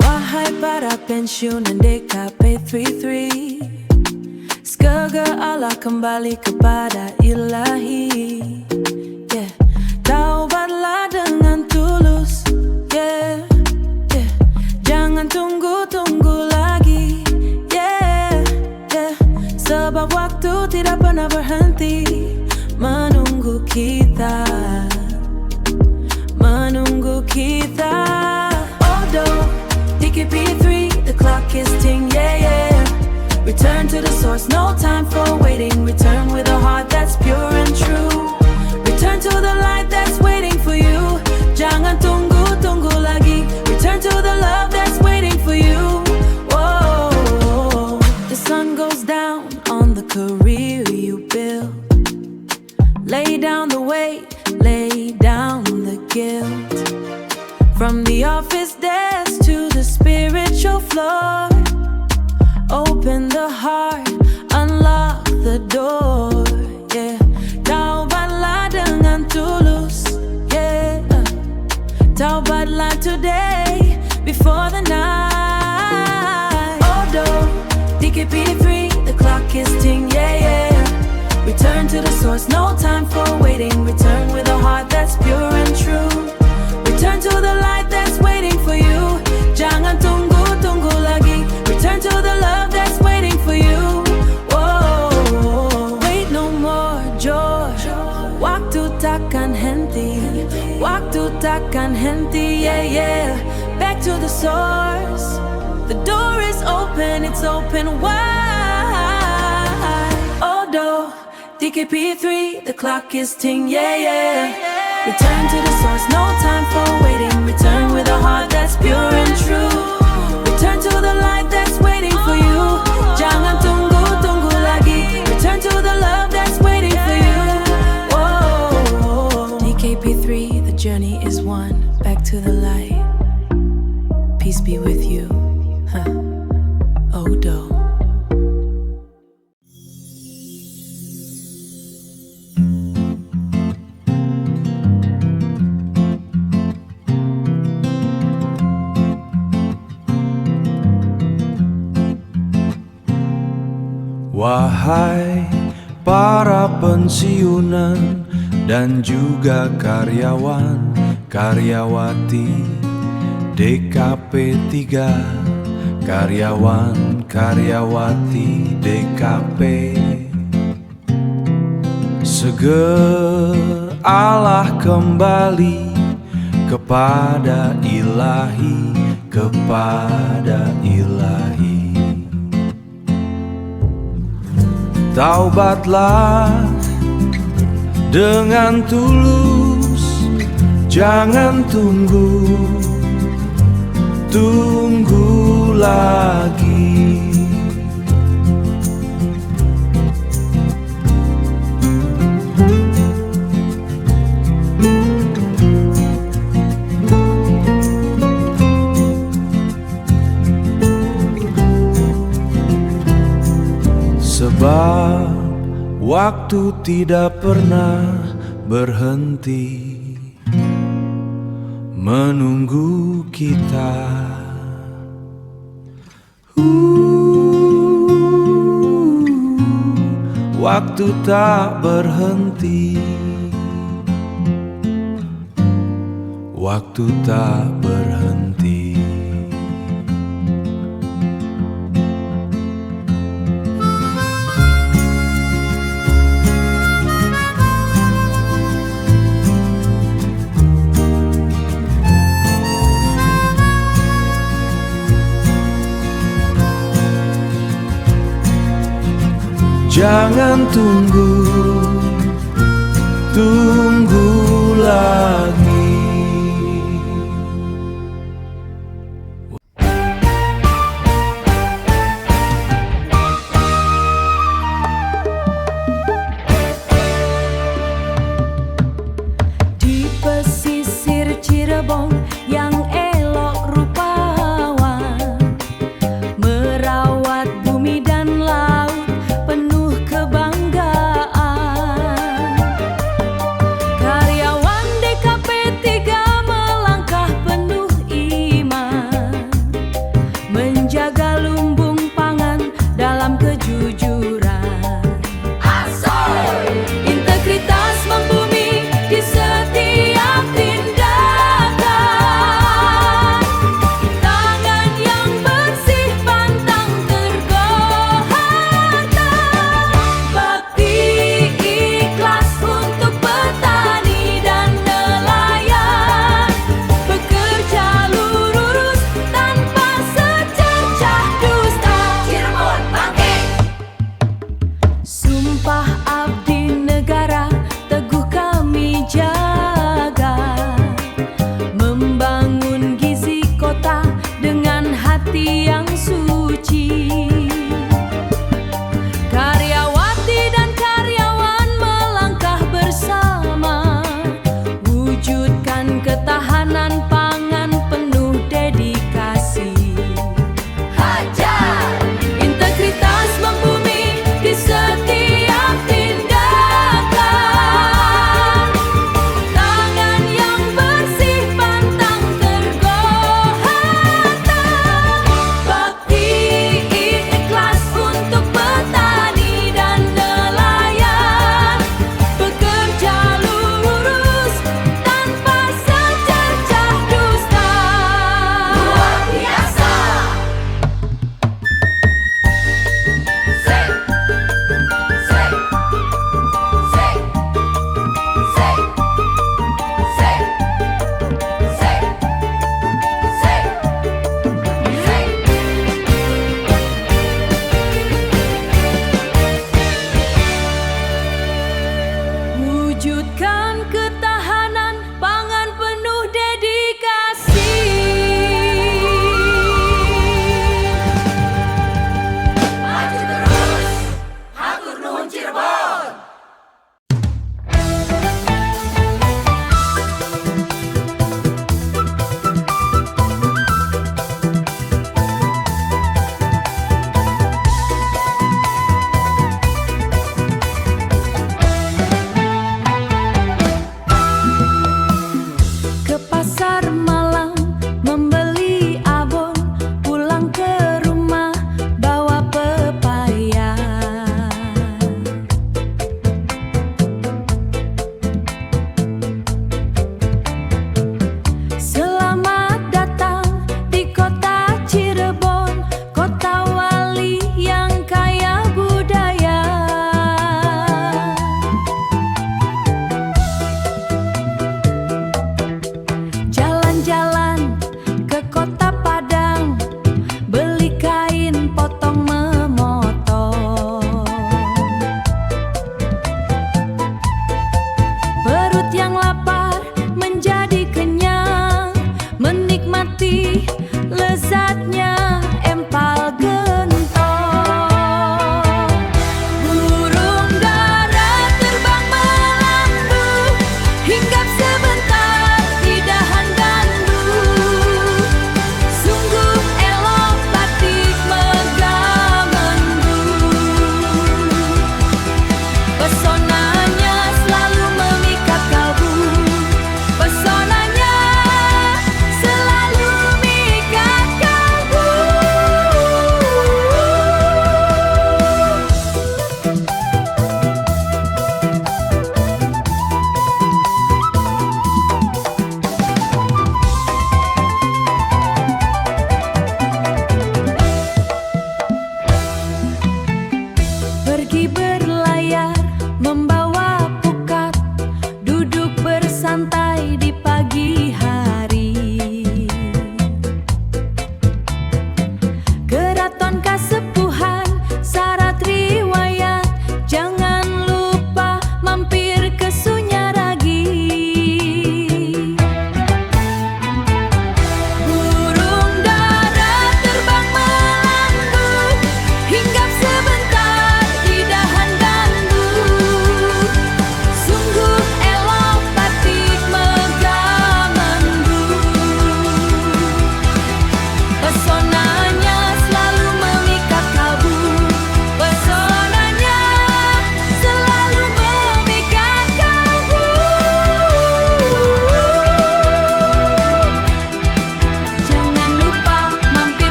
Wahai para pensiunan DKP 33, segera Allah kembali kepada ilahi. Taubatlah dengan tulus, jangan tunggu-tunggu lagi, sebab waktu tidak pernah berhenti menunggu kita, menunggu kita. Although DKP3, the clock is ticking, return to the source, no time for waiting. Return with a heart that's pure and true. Return to the light that's waiting for you. Jangan tunggu-tunggu lagi. Return to the love that's waiting for you. Whoa. The sun goes down on the career you build. Lay down the weight, lay down the guilt. From the office desk to the spiritual floor, open the heart, unlock the door, Taubatlah dengan tulus, Taubatlah today, before the night. Although DKP3, the clock is ticking, return to the source, no time for waiting. Return with a heart that's pure and true. Return to the light that's waiting for you. Jangan tunggu-tunggu lagi. Return to the love that's waiting for you. Whoa. Wait no more, George. Waktu takkan henti. Waktu takkan henti, Back to the source. The door is open, it's open wide. Although DKP3, the clock is ticking, Return to the source, no time for waiting. Return with a heart that's pure and true. Return to the light that's waiting for you. Jangan tunggu-tunggu lagi. Return to the love that's waiting for you. Whoa. DKP3, the journey is one. Back to the light. Peace be with you. Odo. Wahai para pensiunan dan juga karyawan, karyawati DKP 3, karyawan, karyawati DKP, segeralah kembali kepada ilahi, kepada ilahi. Taubatlah dengan tulus, jangan tunggu lagi. Sebab waktu tidak pernah berhenti menunggu kita. Waktu tak berhenti, waktu tak berhenti. Jangan tunggu lagi. Di pesisir Cirebon yang elok rupawan, hati yang suci. Karyawati dan karyawan melangkah bersama, wujudkan ketahanan pangan penuh dedikasi. Hajar! Integritas membumi di setiap tindakan. Tangan yang bersih pantang tergohatan.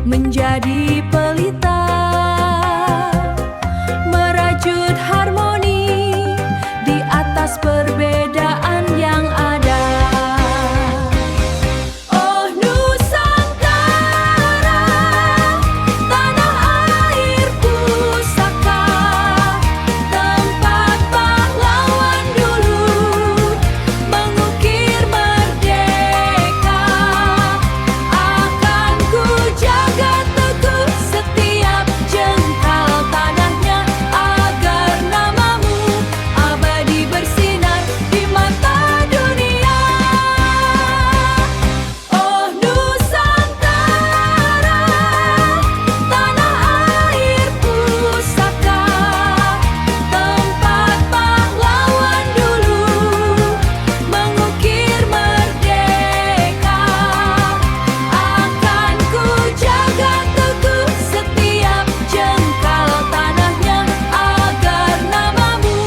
menjadi pelita, merajut harmoni di atas perbedaan yang ada. Oh Nusantara, tanah air pusaka, tempat pahlawan dulu mengukir merdeka. Akan ku jaga teguh setiap jengkal tanahnya, agar namamu abadi bersinar di mata dunia. Oh Nusantara, tanah air pusaka, tempat pahlawan dulu mengukir merdeka. Akan ku jaga teguh setiap jengkal tanahnya, agar namamu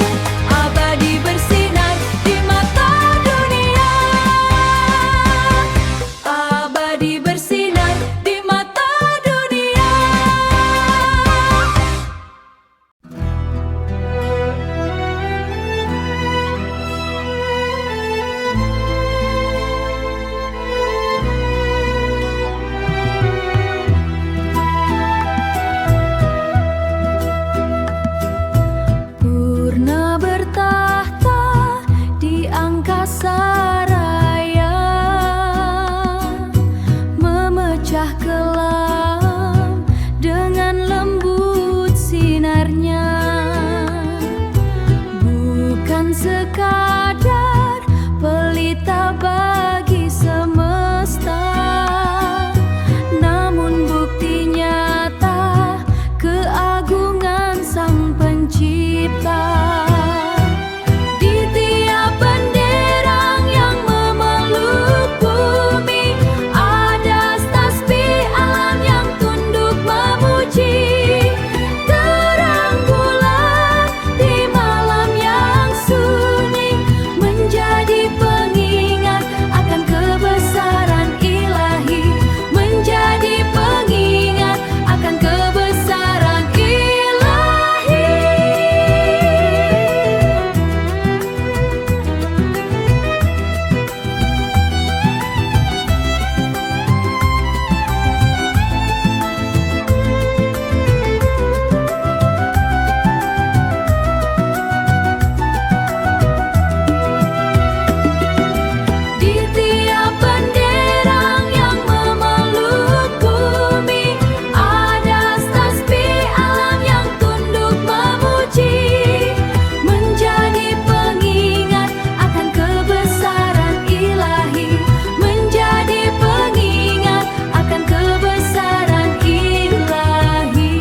abadi bersinar di mata dunia. Abadi bersinar di mata dunia. Purna bertahta di angkasa raya, memecah kelam dengan lembut sinarnya. Bukan sekadar pelita bagi semesta, namun bukti nyata keagungan Sang Pencipta. Di tiap benderang yang memeluk bumi, ada tasbih alam yang tunduk memuji. Terang bulan di malam yang sunyi, menjadi pengingat akan kebesaran ilahi, menjadi pengingat akan kebesaran ilahi. Di tiap benderang yang memeluk bumi, ada tasbih alam yang tunduk memuji, menjadi pengingat akan kebesaran ilahi, menjadi pengingat akan kebesaran ilahi.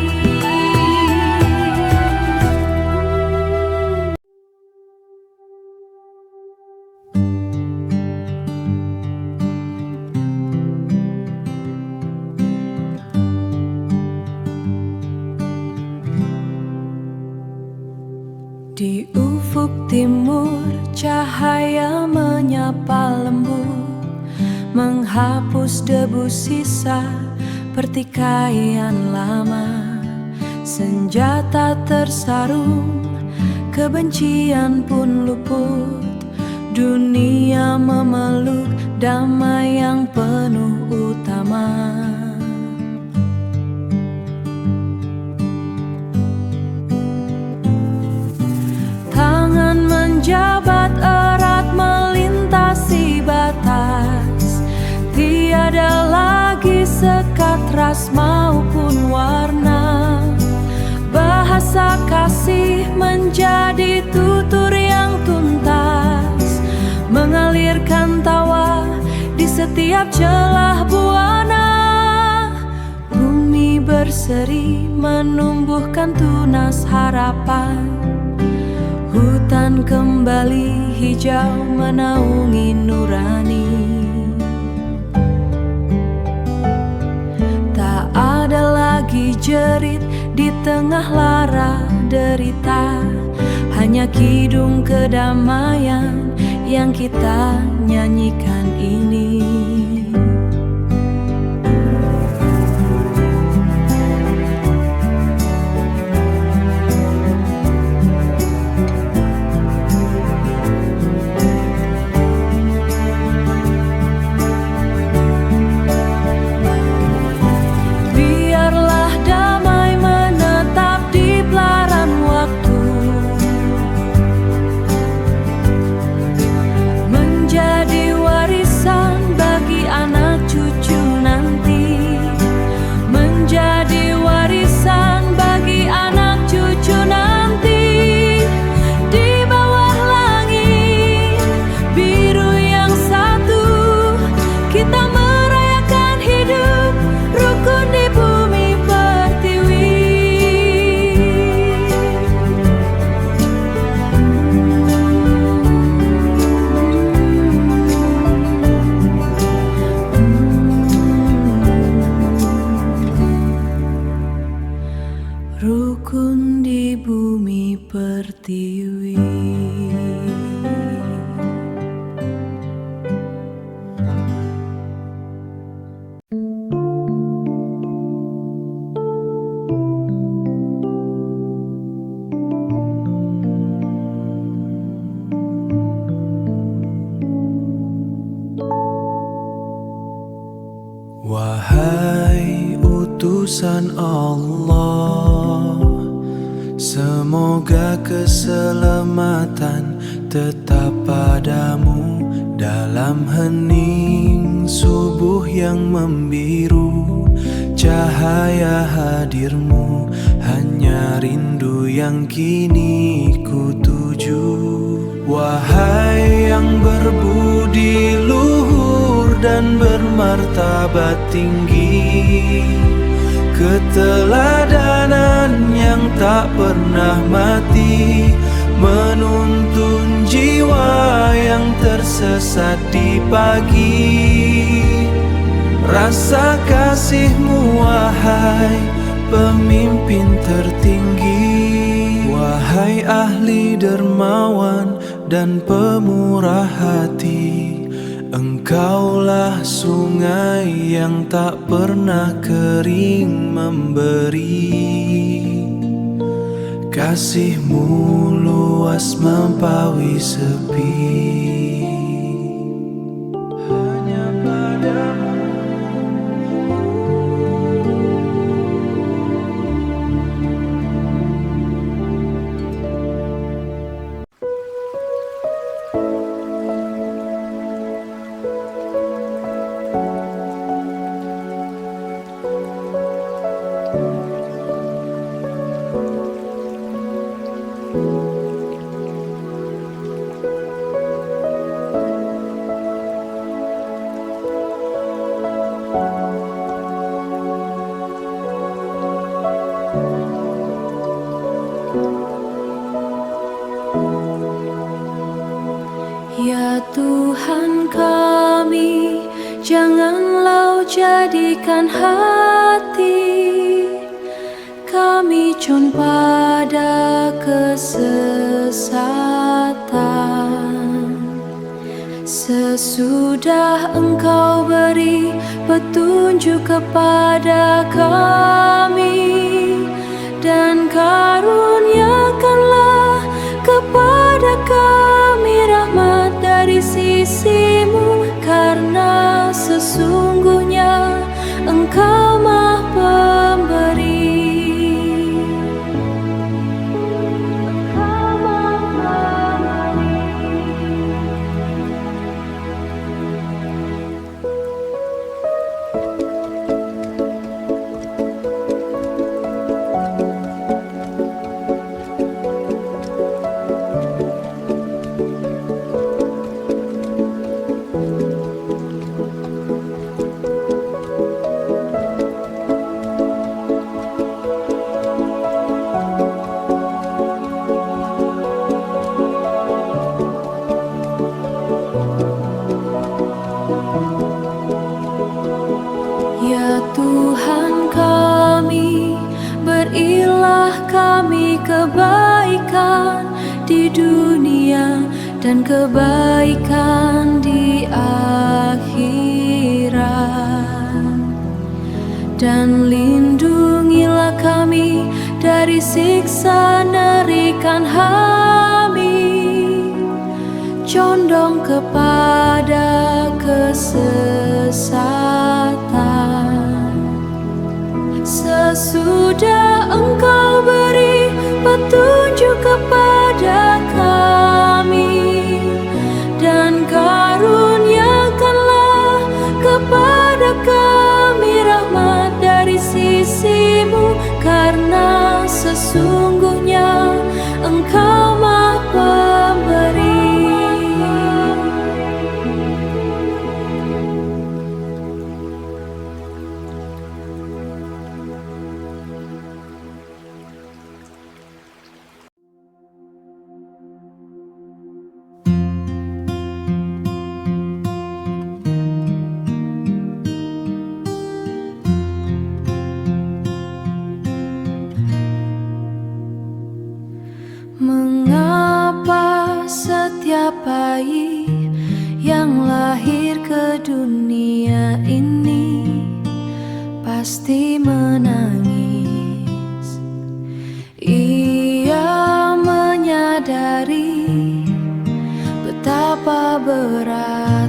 Di ufuk timur cahaya menyapa lembut, menghapus debu sisa pertikaian lama. Senjata tersarung, kebencian pun luput, dunia memeluk damai yang penuh utama. Tangan menjabat erat melintasi batas, tiada lagi sekat ras maupun warna. Bahasa kasih menjadi tutur yang tuntas, mengalirkan tawa di setiap celah buana. Bumi berseri menumbuhkan tunas harapan, hutan kembali hijau menaungi nurani. Tak ada lagi jerit di tengah lara derita, hanya kidung kedamaian yang kita nyanyikan ini. rukun di bumi pertiwi. Wahai utusan Allah, semoga keselamatan tetap padamu dalam hening subuh yang membiru. Cahaya hadirmu hanya rindu yang kini ku tuju. Wahai yang berbudi luhur dan bermartabat tinggi, keteladanan yang tak pernah mati, menuntun jiwa yang tersesat di pagi. Rasa kasih-Mu wahai pemimpin tertinggi, wahai ahli dermawan dan pemurah hati. Engkaulah sungai yang tak pernah kering memberi. Kasih-Mu luas melampaui sepi. Hanya padamu Ya Tuhan kami, janganlah jadikan hati kami condong pada kesesatan. Sesudah Engkau beri petunjuk kepada kami, dan karuniakanlah kepada kami rahmat dari sisi-Mu, karena sesungguhnya Engkau Maha Pemberi. Ya Tuhan kami, berilah kami kebaikan di dunia dan kebaikan di akhirat, dan lindungilah kami dari siksa nerikan kami, condong kepada kesesatan. Sesudah Engkau beri petunjuk kepada kami, dan karuniakanlah kepada kami rahmat dari sisi-Mu, karena sesungguhnya Engkau Maha Pemberi. capai, yang lahir ke dunia ini pasti menangis. Ia menyadari betapa berat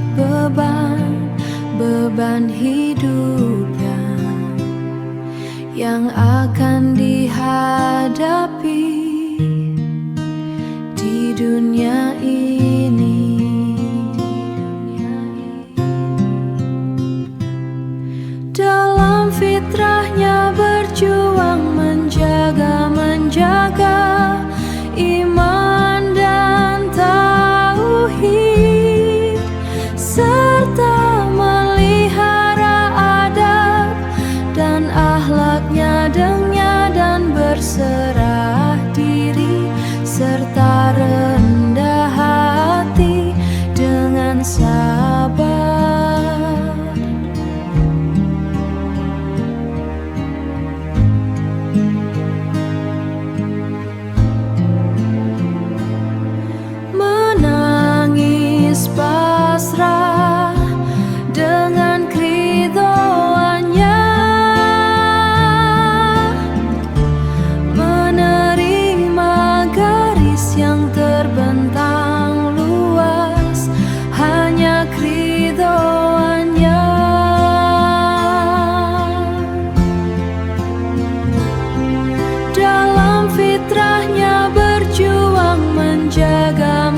beban hidupnya yang akan dihadapi di dunia ini. Dalam fitrahnya berjuang menjaga iman dan tauhid, serta melihara adab dan akhlaknya dan berserah diri, serta rendah hati dengan sabar. Menangis pasrah dengan keridhoannya, menerima garis yang terbentang luas, hanya keridhoannya. Dalam fitrahnya berjuang menjaga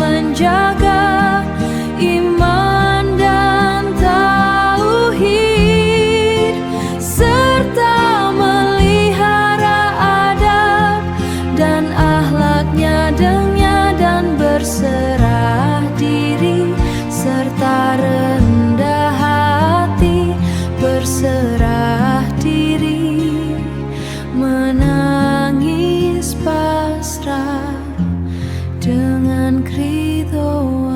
iman dan tauhid, serta melihara adab dan akhlaknya dan berserah diri, serta rendah hati berserah diri, menangis pasrah dengan keridhoan.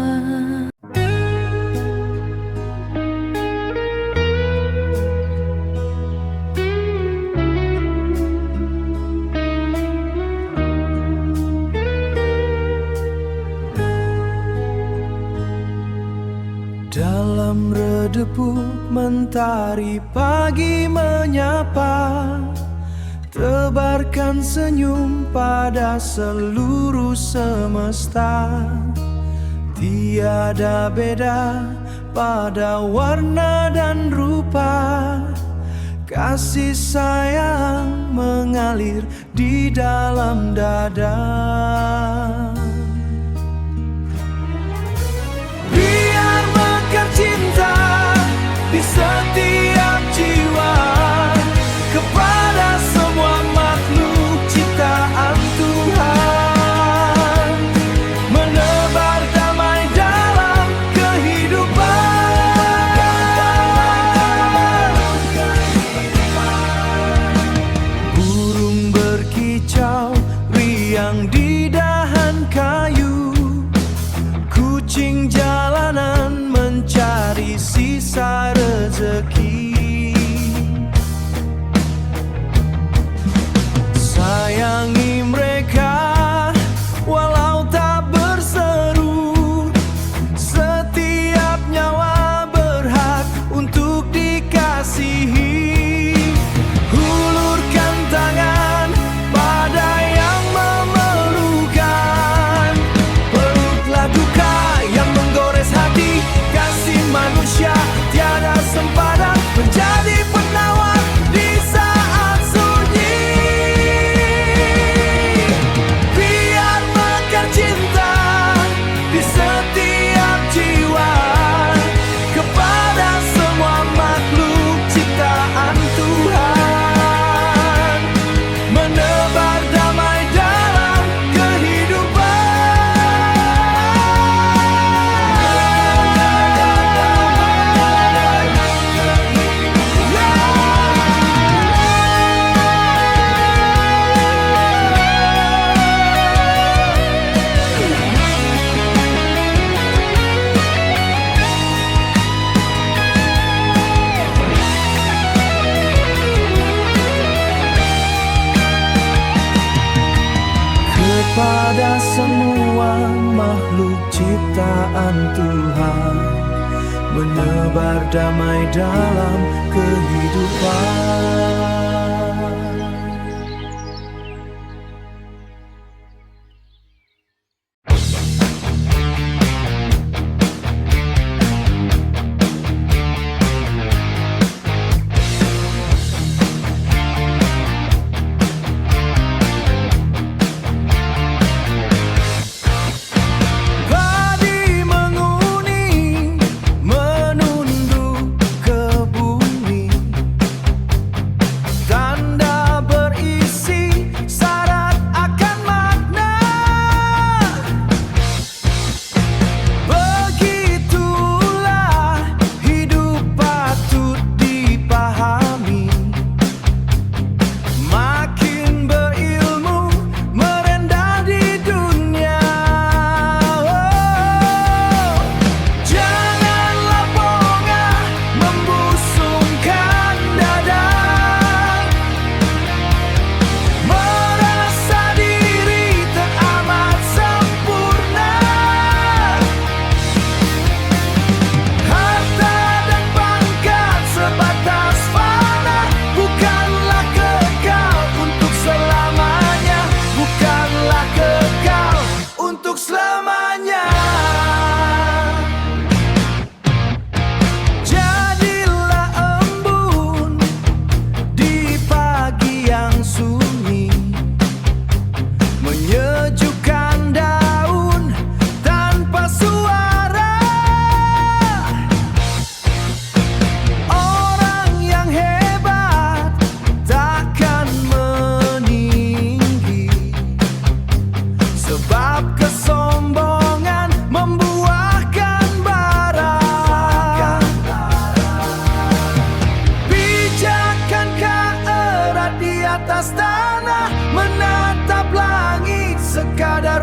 Dalam redebu mentari pagi menyapa, tebarkan senyum pada seluruh semesta. Tiada beda pada warna dan rupa, kasih sayang mengalir di dalam dada. Biar mekar cinta di setiap jiwa, kepada semua makhluk ciptaan Tuhan, menebar damai dalam kehidupan. Burung berkicau riang di dahan kayu, kucing jalanan mencari sisa rezeki. Sayangi mereka walau tak berseru, setiap nyawa berhak untuk dikasihi. Hulurkan tangan pada yang memerlukan, peluklah duka yang menggores hati, kasih manusia tiada pada semua makhluk ciptaan Tuhan, menebar damai dalam kehidupan.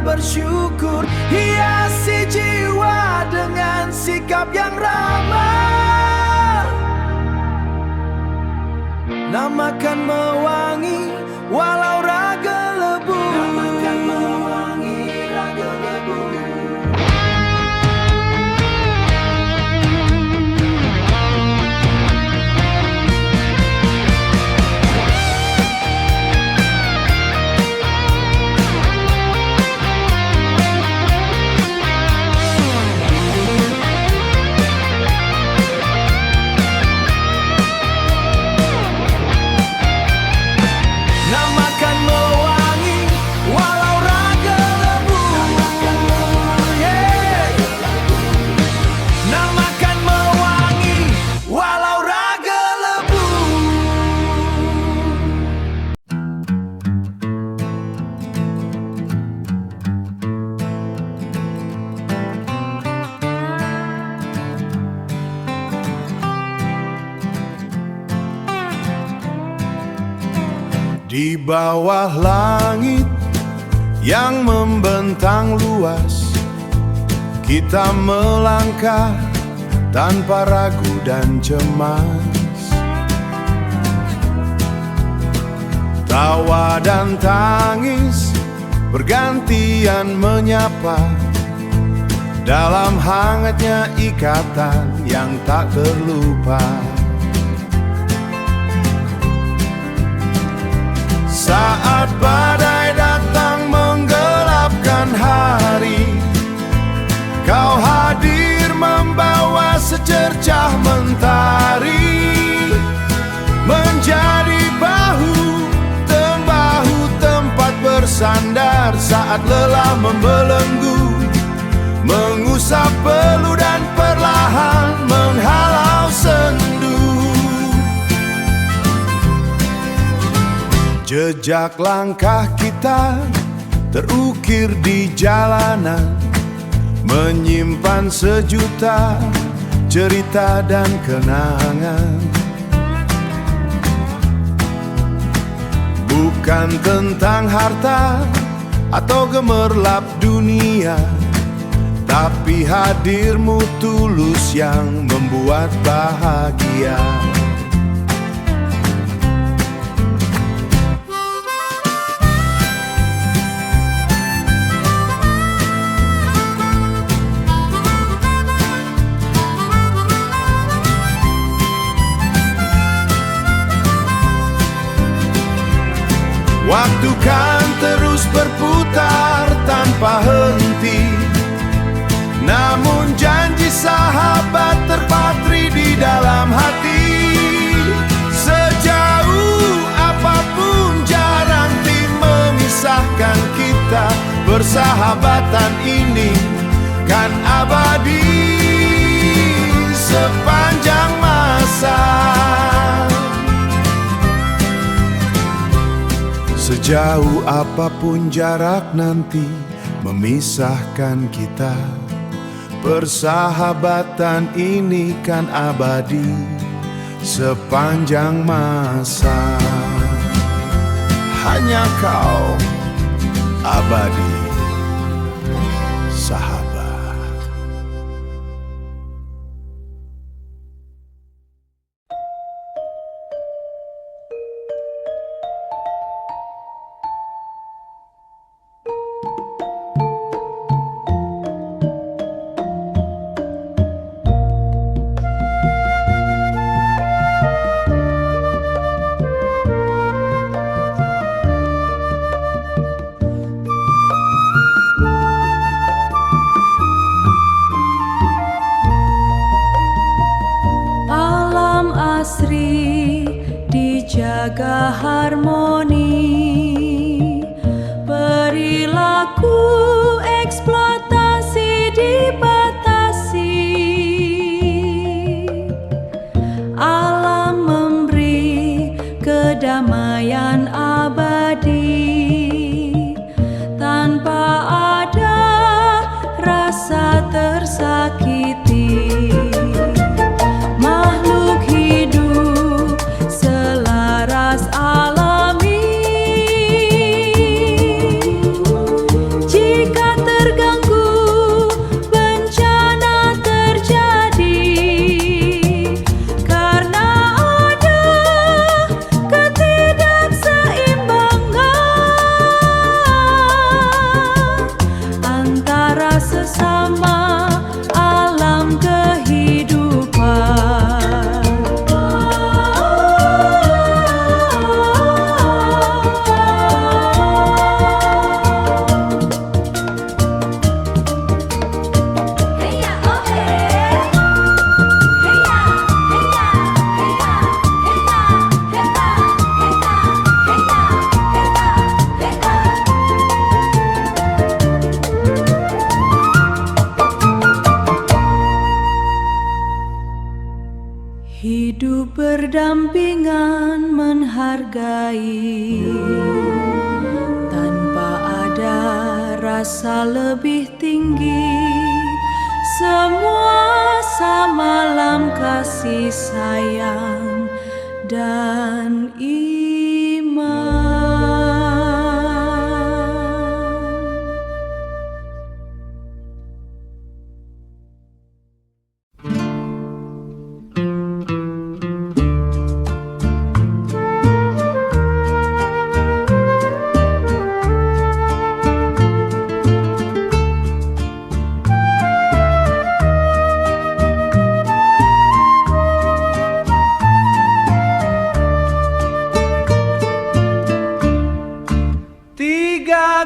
Bersyukur, hiasi jiwa dengan sikap yang ramah. Namakan mewangi walau raga lebu. Namakan mewangi raga lebu. Di bawah langit yang membentang luas, kita melangkah tanpa ragu dan cemas. Tawa dan tangis bergantian menyapa dalam hangatnya ikatan yang tak terlupa. Saat badai datang menggelapkan hari, Kau hadir membawa secercah mentari, menjadi bahu-membahu tempat bersandar saat lelah membelenggu, mengusap peluh dan perlahan menghalau sendu. Jejak langkah kita terukir di jalanan, menyimpan sejuta cerita dan kenangan. Bukan tentang harta atau gemerlap dunia, tapi hadirmu tulus yang membuat bahagia. Waktu kan terus berputar tanpa henti, namun janji sahabat terpatri di dalam hati. Sejauh apapun jarak memisahkan kita, persahabatan ini kan abadi sepanjang masa. Sejauh apapun jarak nanti memisahkan kita, persahabatan ini kan abadi sepanjang masa. Hanya kau abadi, sahabat. Asri dijaga harmoni, perilaku eksploitasi dibatasi. Alam memberi kedamaian abadi tanpa ada rasa tersakiti. Makhluk hidup selaras alami. Jika terganggu bencana terjadi, karena ada ketidakseimbangan antara sesama alam kehidupan. Hidup berdampingan menghargai tanpa ada rasa lebih tinggi. Semua sama dalam kasih sayang dan iman.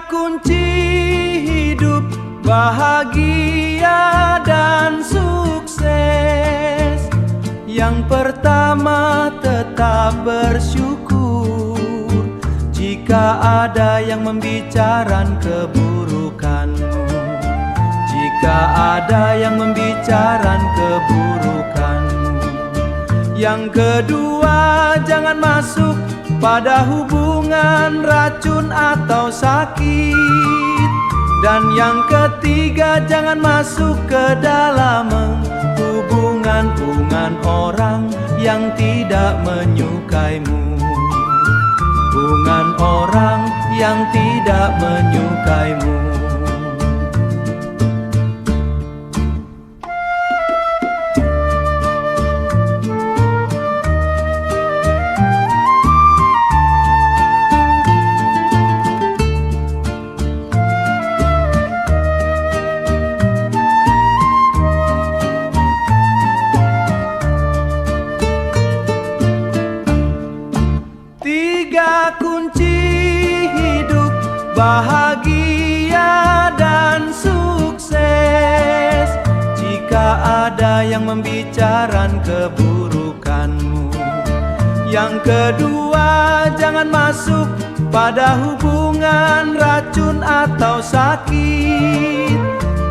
Kunci hidup bahagia dan sukses. Yang pertama, tetap bersyukur. Jika ada yang membicarakan keburukanmu, jika ada yang membicarakan keburukanmu. Yang kedua, jangan masuk pada hubungan racun atau sakit. Dan yang ketiga, jangan masuk ke dalam hubungan orang yang tidak menyukaimu. Hubungan orang yang tidak menyukaimu. Kunci bahagia dan sukses. Jika ada yang membicarakan keburukanmu. Yang kedua, jangan masuk pada hubungan racun atau sakit.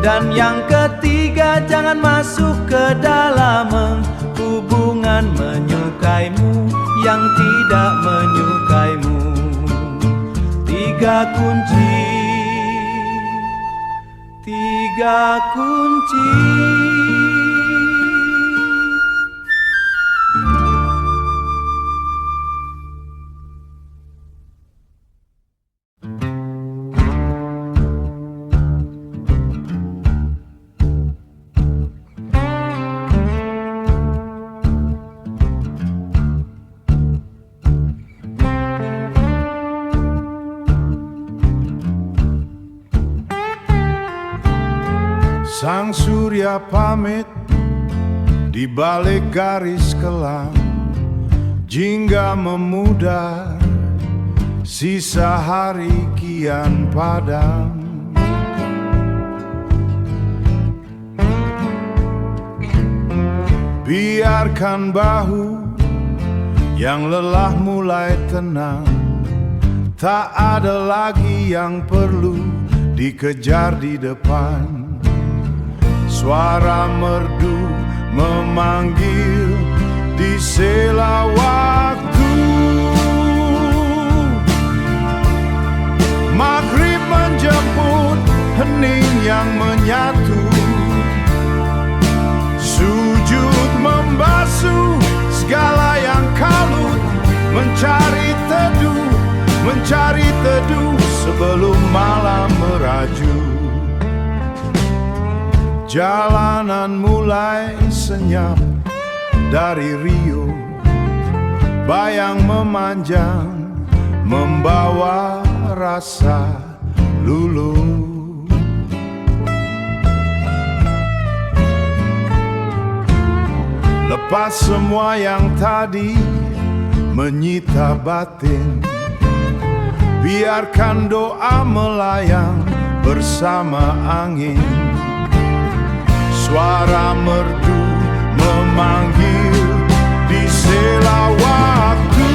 Dan yang ketiga, jangan masuk ke dalam hubungan menyukaimu yang tidak menyukaimu. Tiga kunci. Sang surya pamit di balik garis kelam, jingga memudar, sisa hari kian padam. Biarkan bahu yang lelah mulai tenang, tak ada lagi yang perlu dikejar di depan. Suara merdu memanggil di sela waktu. Maghrib menjemput hening yang menyatu. Sujud membasuh segala yang kalut. Mencari teduh sebelum malam meraju. Jalanan mulai senyap dari Rio, bayang memanjang membawa rasa luluh. Lepas semua yang tadi menyita batin, biarkan doa melayang bersama angin. Suara merdu memanggil di sela waktu.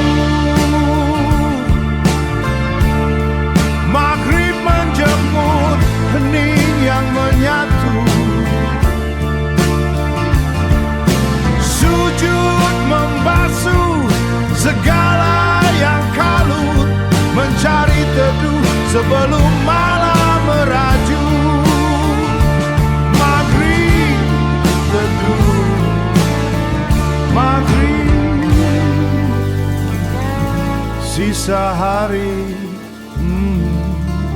Maghrib menjemput hening yang menyatu. Sujud membasuh segala yang kalut. Mencari teduh sebelum malam meraju. Maghrib, sisa hari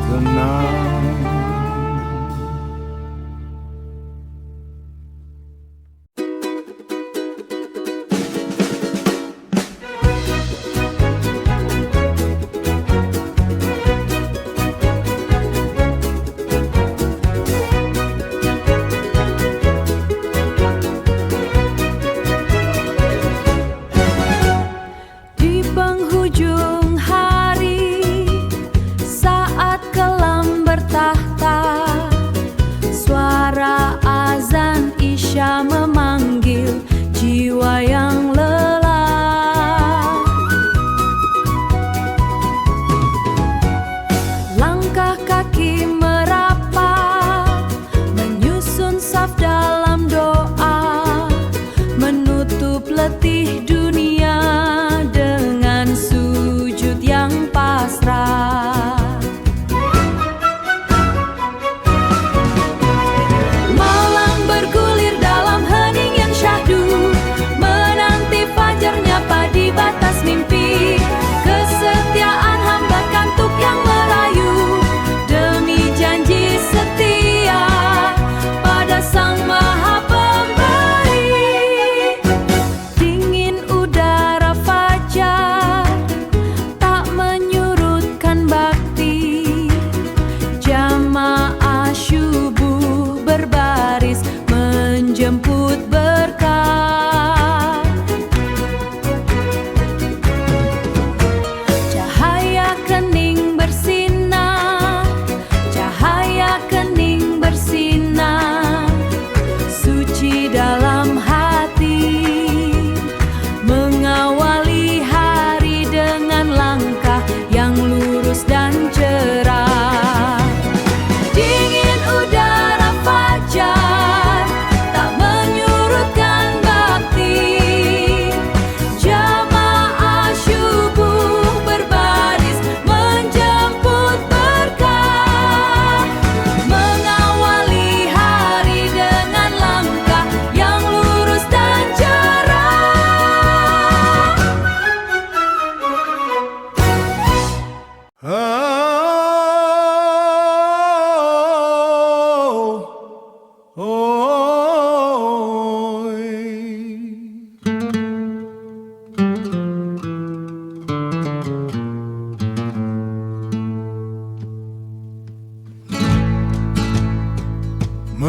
tenang. Di penghujung hari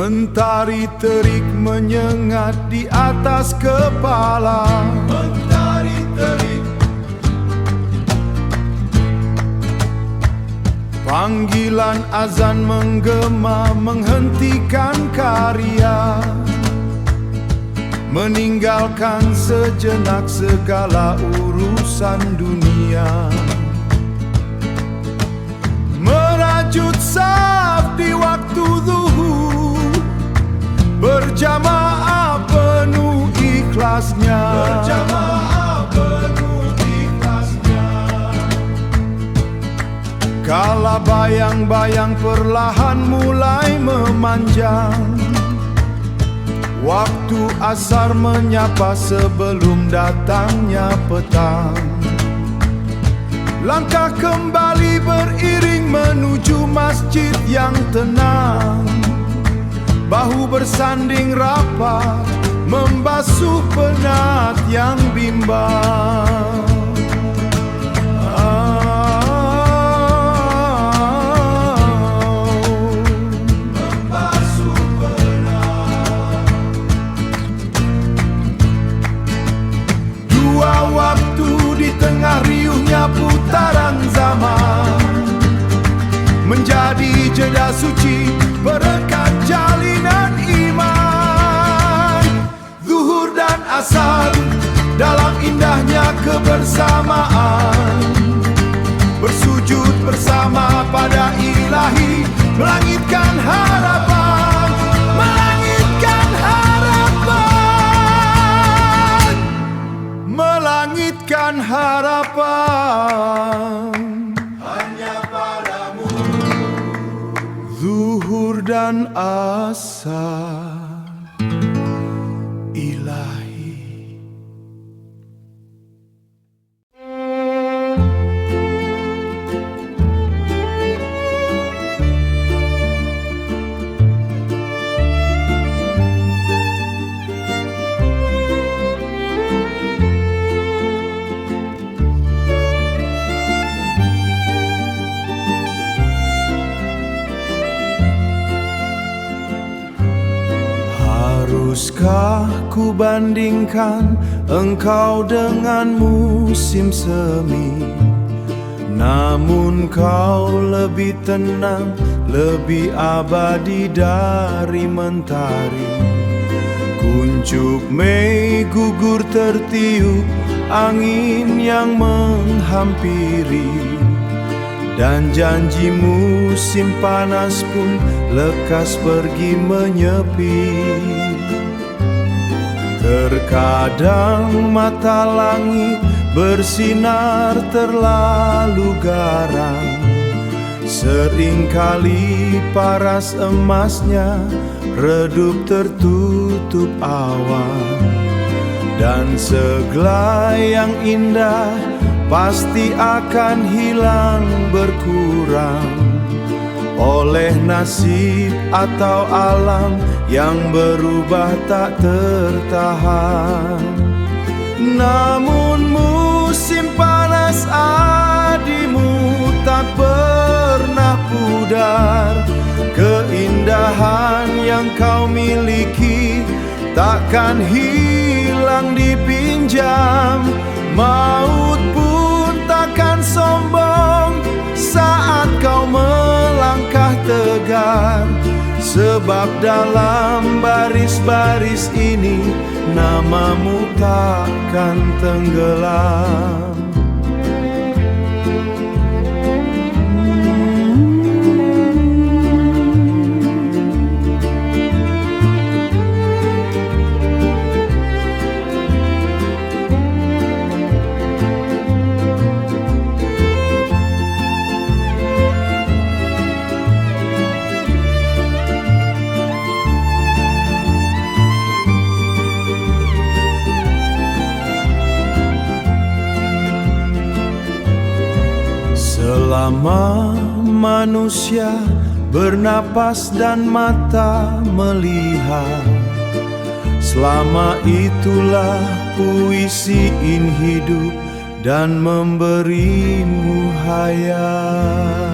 Mentari terik menyengat di atas kepala. Mentari terik. Panggilan azan menggema menghentikan karya, meninggalkan sejenak segala urusan dunia. Merajut saf di waktu zuhur, berjamaah penuh ikhlasnya. Berjamaah penuh ikhlasnya. Kala bayang-bayang perlahan mulai memanjang, waktu asar menyapa sebelum datangnya petang. Langkah kembali beriring menuju masjid yang tenang. Bahu bersanding rapat membasuh penat yang bimbang. Membasuh penat. Dua waktu di tengah riuhnya putaran zaman, menjadi jeda suci perekat jalinan iman. Zuhur dan asar dalam indahnya kebersamaan, bersujud bersama pada ilahi, melangitkan harapan, melangitkan harapan, melangitkan harapan. Hanya padamu zuhur dan asar ilahi. Haruskah ku bandingkan engkau dengan musim semi? Namun kau lebih tenang, lebih abadi dari mentari. Kuncup Mei gugur tertiup angin yang menghampiri, dan janji musim panas pun lekas pergi menyepi. Terkadang mata langit bersinar terlalu garang, seringkali paras emasnya redup tertutup awan. Dan segelai yang indah pasti akan hilang berkurang oleh nasib atau alam yang berubah tak tertahan. Namun musim panas adimu tak pernah pudar. Keindahan yang kau miliki takkan hilang dipinjam. Maut pun takkan sombong saat kau melangkah tegar, sebab dalam baris-baris ini namamu takkan tenggelam. Selama manusia bernapas dan mata melihat, selama itulah puisiin hidup dan memberimu hayat.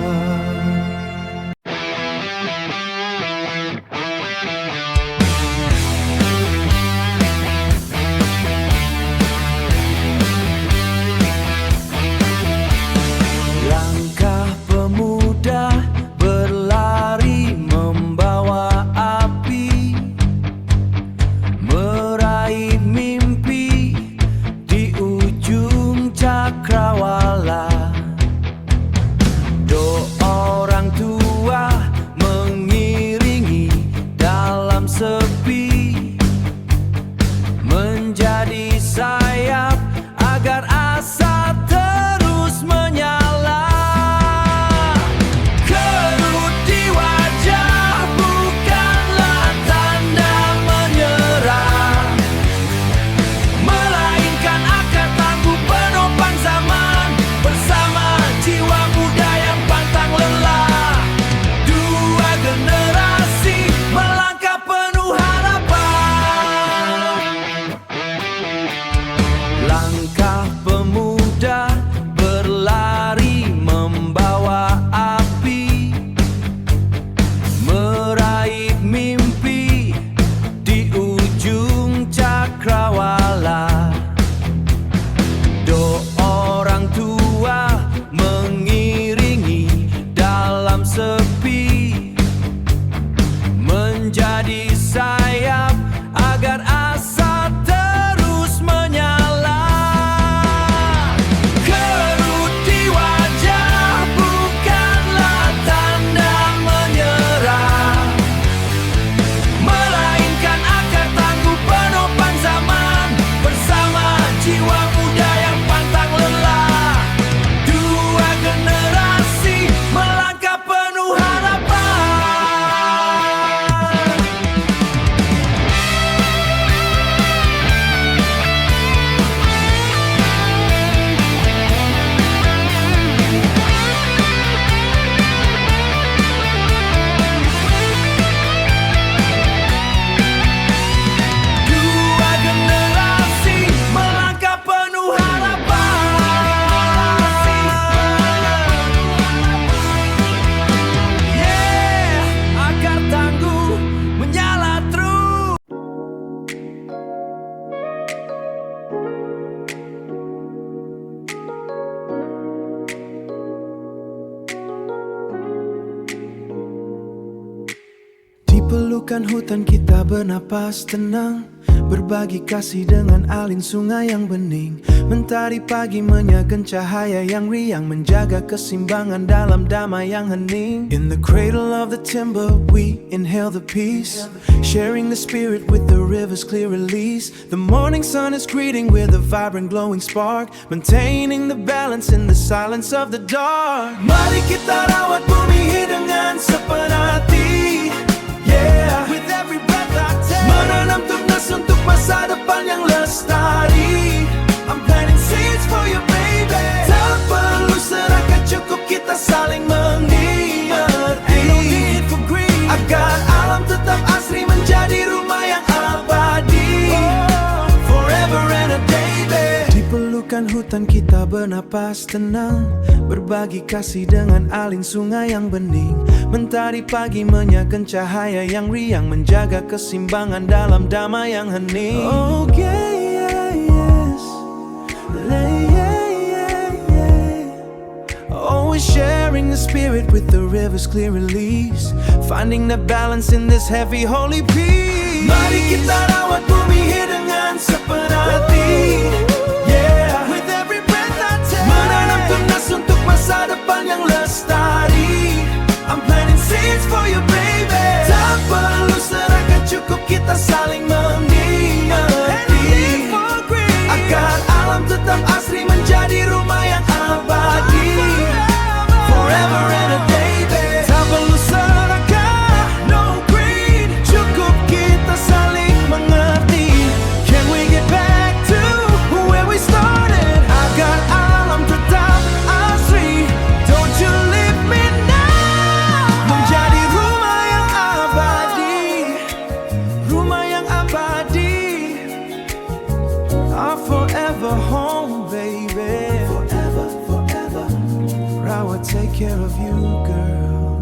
pelukan hutan kita bernapas tenang, berbagi kasih dengan alin sungai yang bening. Mentari pagi menyagan cahaya yang riang, menjaga keseimbangan dalam damai yang hening. In the cradle of the timber we inhale the peace, sharing the spirit with the river's clear release. The morning sun is greeting with a vibrant glowing spark, maintaining the balance in the silence of the dark. Mari kita rawat bumi dengan sepenuh hati, yeah. With every breath I take, menanam tunas untuk masa depan yang lestari. I'm planting seeds for you, baby. Tak perlu serahkan, cukup kita saling mengerti. Ain't no need for greed, agar alam tetap asri menjadi rumah yang abadi, forever and a day, baby. Di pelukan hutan kita bernapas tenang, berbagi kasih dengan alin sungai yang bening. Mentari pagi menyagan cahaya yang riang, menjaga keseimbangan dalam damai yang hening. Oh yeah, yeah, yes. Yeah, yeah, yeah. Always sharing the spirit with the river's clear release, finding the balance in this heavy holy peace. Mari kita rawat bumi dengan sepenuh hati, yeah. With every breath I take, menanam tunas untuk masa depan yang lestari. I'm planting seeds for you, baby. Tak perlu serahkan, cukup kita saling mengerti, agar alam tetap asri menjadi rumah yang abadi, forever and a day, baby. Tak perlu serahkan, no greed, cukup kita saling mengerti. Can we get back to where we started, agar alam tetap asri? Don't you leave me now, menjadi rumah yang abadi, rumah yang abadi. Our forever home, baby. Forever, forever. I will take care of you, girl.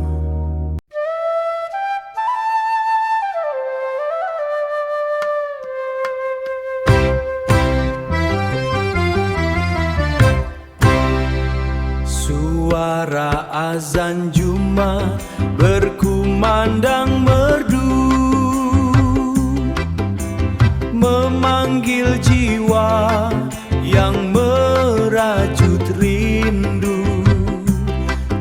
Suara azan Jumat berkumandang merdu, memanggil jiwa yang merajut rindu,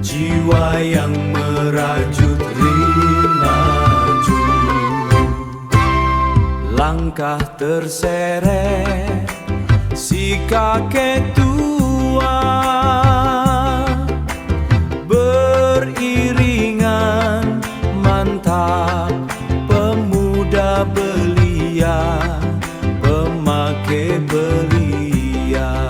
jiwa yang merajut rindu. Langkah terseret si kakek tua, beriringan mantap pemuda belia, pemakai belia.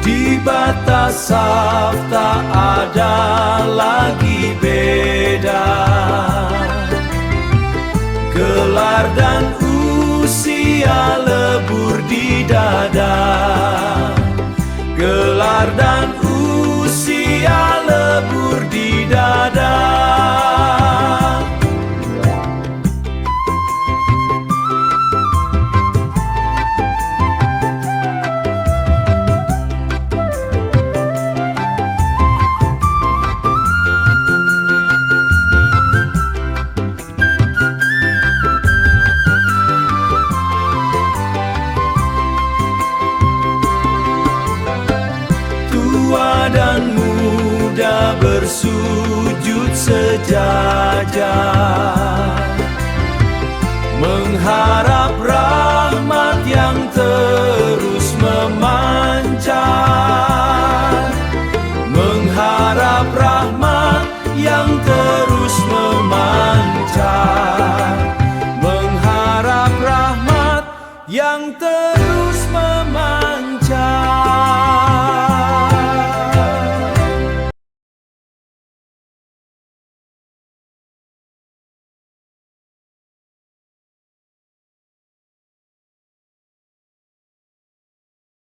Di batas saf tak ada lagi beda, gelar dan usia lebur di dada, gelar dan usia lebur di dada. Tua dan muda bersujud sejajar, mengharap rahmat yang terus memancar, mengharap rahmat yang terus memancar, mengharap rahmat yang terus